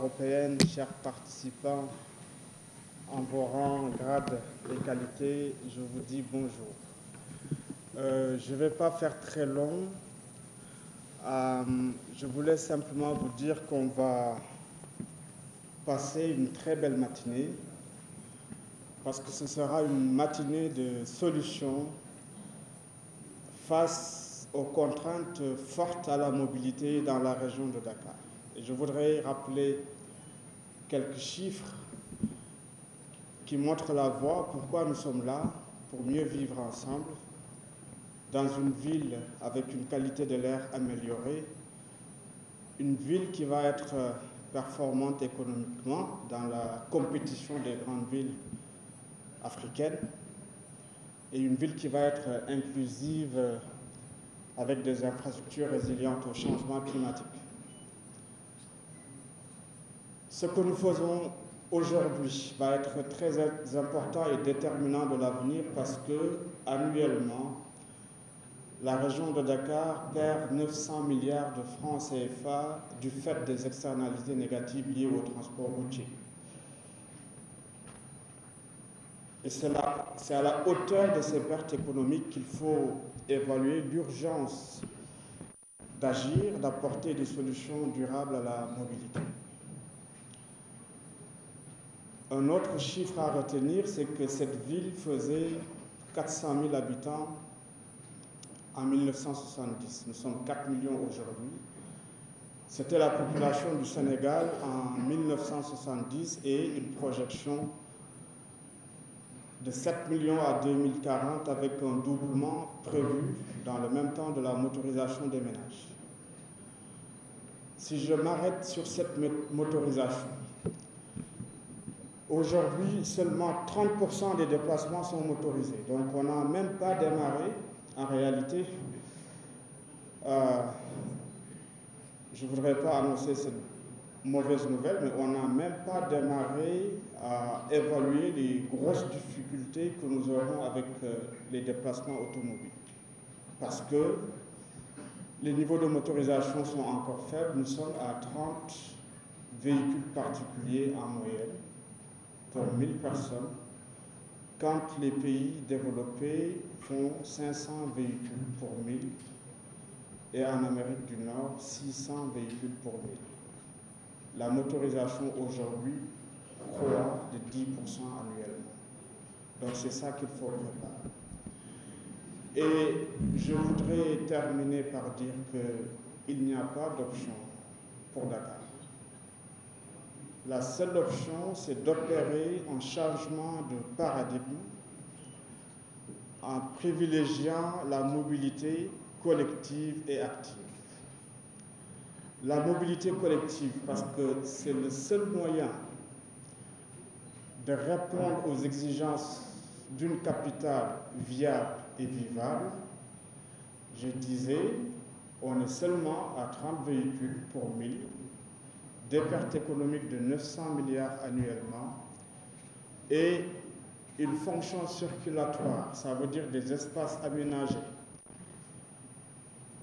européenne, chers participants, en vos rangs, grades et qualités, je vous dis bonjour. Je ne vais pas faire très long. Je voulais simplement vous dire qu'on va passer une très belle matinée parce que ce sera une matinée de solutions face aux contraintes fortes à la mobilité dans la région de Dakar. Et je voudrais rappeler quelques chiffres qui montrent la voie, pourquoi nous sommes là, pour mieux vivre ensemble, dans une ville avec une qualité de l'air améliorée, une ville qui va être performante économiquement dans la compétition des grandes villes africaines, et une ville qui va être inclusive avec des infrastructures résilientes au changement climatique. Ce que nous faisons aujourd'hui va être très important et déterminant de l'avenir parce que, annuellement, la région de Dakar perd 900 milliards de francs CFA du fait des externalités négatives liées au transport routier. Et c'est à la hauteur de ces pertes économiques qu'il faut évaluer l'urgence d'agir, d'apporter des solutions durables à la mobilité. Un autre chiffre à retenir, c'est que cette ville faisait 400 000 habitants en 1970. Nous sommes 4 millions aujourd'hui. C'était la population du Sénégal en 1970 et une projection de 7 millions à 2040 avec un doublement prévu dans le même temps de la motorisation des ménages. Si je m'arrête sur cette motorisation, aujourd'hui, seulement 30% des déplacements sont motorisés. Donc on n'a même pas démarré, en réalité. Je ne voudrais pas annoncer cette mauvaise nouvelle, mais on n'a même pas démarré à évaluer les grosses difficultés que nous aurons avec les déplacements automobiles. Parce que les niveaux de motorisation sont encore faibles. Nous sommes à 30 véhicules particuliers en moyenne pour 1000 personnes, quand les pays développés font 500 véhicules pour 1000 et en Amérique du Nord, 600 véhicules pour 1000. La motorisation aujourd'hui croît de 10% annuellement. Donc c'est ça qu'il faut préparer. Et je voudrais terminer par dire qu'il n'y a pas d'option pour Dakar. La seule option, c'est d'opérer un changement de paradigme en privilégiant la mobilité collective et active. La mobilité collective, parce que c'est le seul moyen de répondre aux exigences d'une capitale viable et vivable. Je disais, on est seulement à 30 véhicules pour 1000, des pertes économiques de 900 milliards annuellement et une fonction circulatoire, ça veut dire des espaces aménagés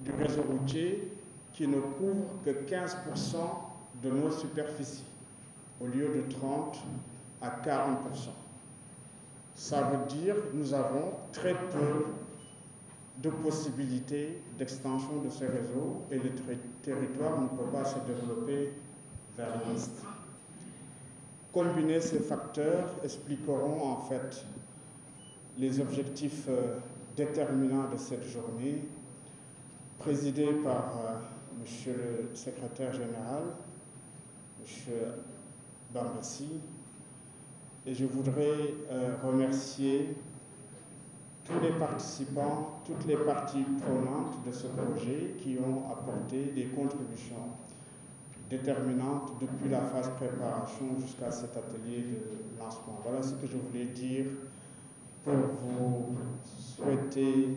du réseau routier qui ne couvrent que 15% de nos superficies, au lieu de 30 à 40%. Ça veut dire que nous avons très peu de possibilités d'extension de ce réseau et le territoire ne peut pas se développer vers l'Est. Combiner ces facteurs expliqueront en fait les objectifs déterminants de cette journée, présidée par Monsieur le secrétaire général, Monsieur Bambassi. Et je voudrais remercier tous les participants, toutes les parties prenantes de ce projet qui ont apporté des contributions déterminantes depuis la phase préparation jusqu'à cet atelier de lancement. Voilà ce que je voulais dire pour vous souhaiter